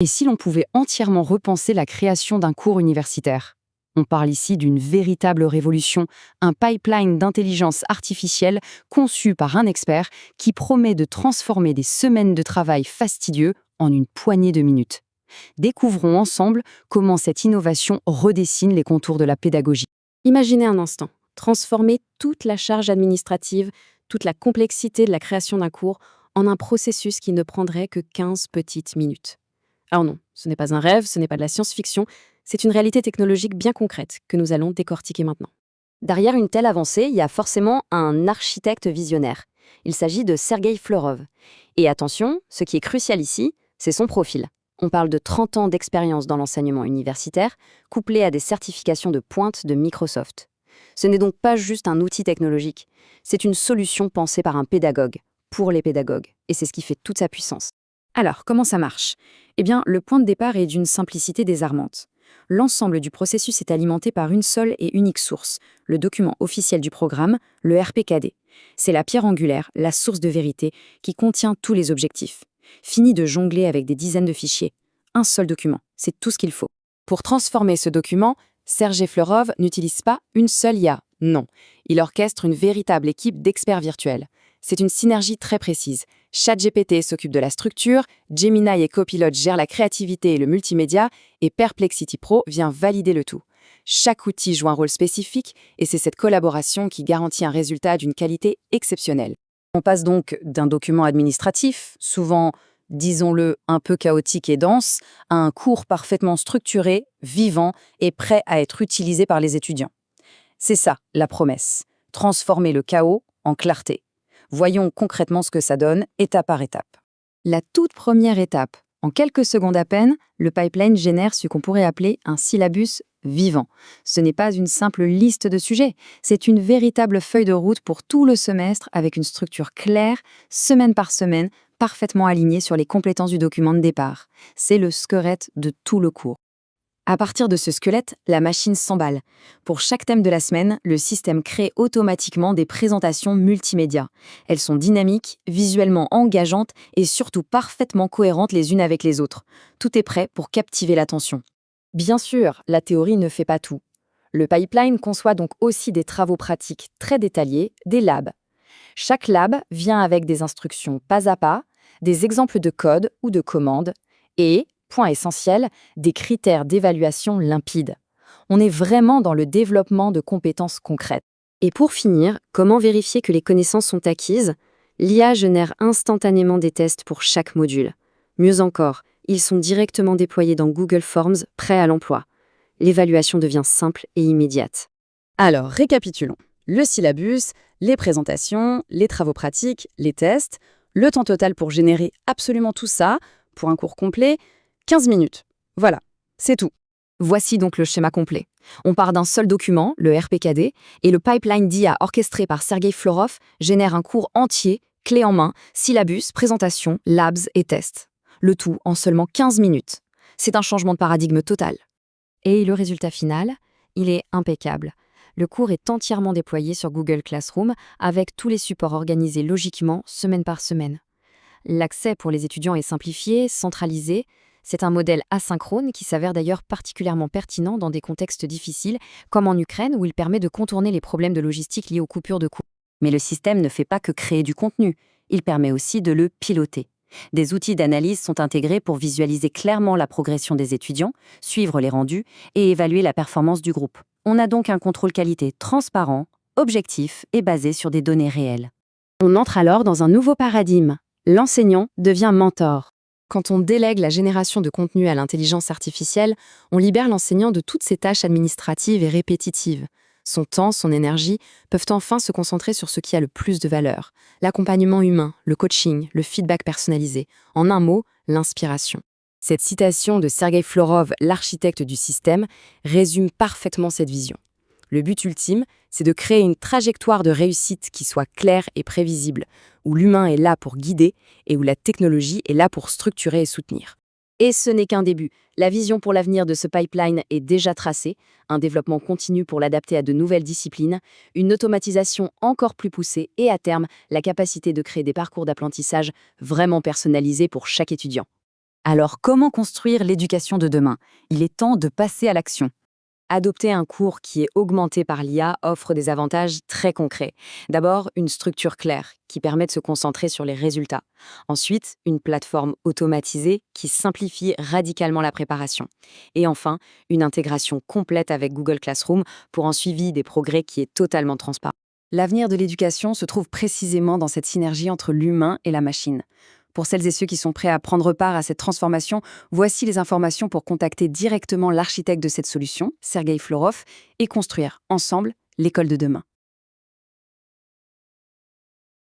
Et si l'on pouvait entièrement repenser la création d'un cours universitaire? On parle ici d'une véritable révolution, un pipeline d'intelligence artificielle conçu par un expert qui promet de transformer des semaines de travail fastidieux en une poignée de minutes. Découvrons ensemble comment cette innovation redessine les contours de la pédagogie. Imaginez un instant, transformer toute la charge administrative, toute la complexité de la création d'un cours en un processus qui ne prendrait que 15 petites minutes. Alors non, ce n'est pas un rêve, ce n'est pas de la science-fiction, c'est une réalité technologique bien concrète que nous allons décortiquer maintenant. Derrière une telle avancée, il y a forcément un architecte visionnaire. Il s'agit de Sergei Florov. Et attention, ce qui est crucial ici, c'est son profil. On parle de 30 ans d'expérience dans l'enseignement universitaire, couplé à des certifications de pointe de Microsoft. Ce n'est donc pas juste un outil technologique, c'est une solution pensée par un pédagogue, pour les pédagogues, et c'est ce qui fait toute sa puissance. Alors, comment ça marche? Eh bien, le point de départ est d'une simplicité désarmante. L'ensemble du processus est alimenté par une seule et unique source, le document officiel du programme, le RPKD. C'est la pierre angulaire, la source de vérité, qui contient tous les objectifs. Fini de jongler avec des dizaines de fichiers. Un seul document, c'est tout ce qu'il faut. Pour transformer ce document, Sergei Florov n'utilise pas une seule IA, non. Il orchestre une véritable équipe d'experts virtuels. C'est une synergie très précise. ChatGPT s'occupe de la structure, Gemini et Copilot gèrent la créativité et le multimédia, et Perplexity Pro vient valider le tout. Chaque outil joue un rôle spécifique, et c'est cette collaboration qui garantit un résultat d'une qualité exceptionnelle. On passe donc d'un document administratif, souvent, disons-le, un peu chaotique et dense, à un cours parfaitement structuré, vivant et prêt à être utilisé par les étudiants. C'est ça, la promesse. Transformer le chaos en clarté. Voyons concrètement ce que ça donne, étape par étape. La toute première étape. En quelques secondes à peine, le pipeline génère ce qu'on pourrait appeler un syllabus vivant. Ce n'est pas une simple liste de sujets, c'est une véritable feuille de route pour tout le semestre avec une structure claire, semaine par semaine, parfaitement alignée sur les compétences du document de départ. C'est le squelette de tout le cours. À partir de ce squelette, la machine s'emballe. Pour chaque thème de la semaine, le système crée automatiquement des présentations multimédia. Elles sont dynamiques, visuellement engageantes et surtout parfaitement cohérentes les unes avec les autres. Tout est prêt pour captiver l'attention. Bien sûr, la théorie ne fait pas tout. Le pipeline conçoit donc aussi des travaux pratiques très détaillés, des labs. Chaque lab vient avec des instructions pas à pas, des exemples de code ou de commandes et, point essentiel, des critères d'évaluation limpides. On est vraiment dans le développement de compétences concrètes. Et pour finir, comment vérifier que les connaissances sont acquises? L'IA génère instantanément des tests pour chaque module. Mieux encore, ils sont directement déployés dans Google Forms, prêts à l'emploi. L'évaluation devient simple et immédiate. Alors, récapitulons. Le syllabus, les présentations, les travaux pratiques, les tests, le temps total pour générer absolument tout ça, pour un cours complet, 15 minutes. Voilà, c'est tout. Voici donc le schéma complet. On part d'un seul document, le RPKD, et le pipeline d'IA orchestré par Sergei Florov génère un cours entier, clé en main, syllabus, présentation, labs et tests. Le tout en seulement 15 minutes. C'est un changement de paradigme total. Et le résultat final, il est impeccable. Le cours est entièrement déployé sur Google Classroom avec tous les supports organisés logiquement, semaine par semaine. L'accès pour les étudiants est simplifié, centralisé. C'est un modèle asynchrone qui s'avère d'ailleurs particulièrement pertinent dans des contextes difficiles, comme en Ukraine où il permet de contourner les problèmes de logistique liés aux coupures de cours. Mais le système ne fait pas que créer du contenu, il permet aussi de le piloter. Des outils d'analyse sont intégrés pour visualiser clairement la progression des étudiants, suivre les rendus et évaluer la performance du groupe. On a donc un contrôle qualité transparent, objectif et basé sur des données réelles. On entre alors dans un nouveau paradigme. L'enseignant devient mentor. Quand on délègue la génération de contenu à l'intelligence artificielle, on libère l'enseignant de toutes ses tâches administratives et répétitives. Son temps, son énergie peuvent enfin se concentrer sur ce qui a le plus de valeur. L'accompagnement humain, le coaching, le feedback personnalisé. En un mot, l'inspiration. Cette citation de Sergei Florov, l'architecte du système, résume parfaitement cette vision. Le but ultime, c'est de créer une trajectoire de réussite qui soit claire et prévisible, où l'humain est là pour guider et où la technologie est là pour structurer et soutenir. Et ce n'est qu'un début. La vision pour l'avenir de ce pipeline est déjà tracée, un développement continu pour l'adapter à de nouvelles disciplines, une automatisation encore plus poussée et à terme, la capacité de créer des parcours d'apprentissage vraiment personnalisés pour chaque étudiant. Alors comment construire l'éducation de demain? Il est temps de passer à l'action. Adopter un cours qui est augmenté par l'IA offre des avantages très concrets. D'abord, une structure claire qui permet de se concentrer sur les résultats. Ensuite, une plateforme automatisée qui simplifie radicalement la préparation. Et enfin, une intégration complète avec Google Classroom pour un suivi des progrès qui est totalement transparent. L'avenir de l'éducation se trouve précisément dans cette synergie entre l'humain et la machine. Pour celles et ceux qui sont prêts à prendre part à cette transformation, voici les informations pour contacter directement l'architecte de cette solution, Sergei Florov, et construire ensemble l'école de demain.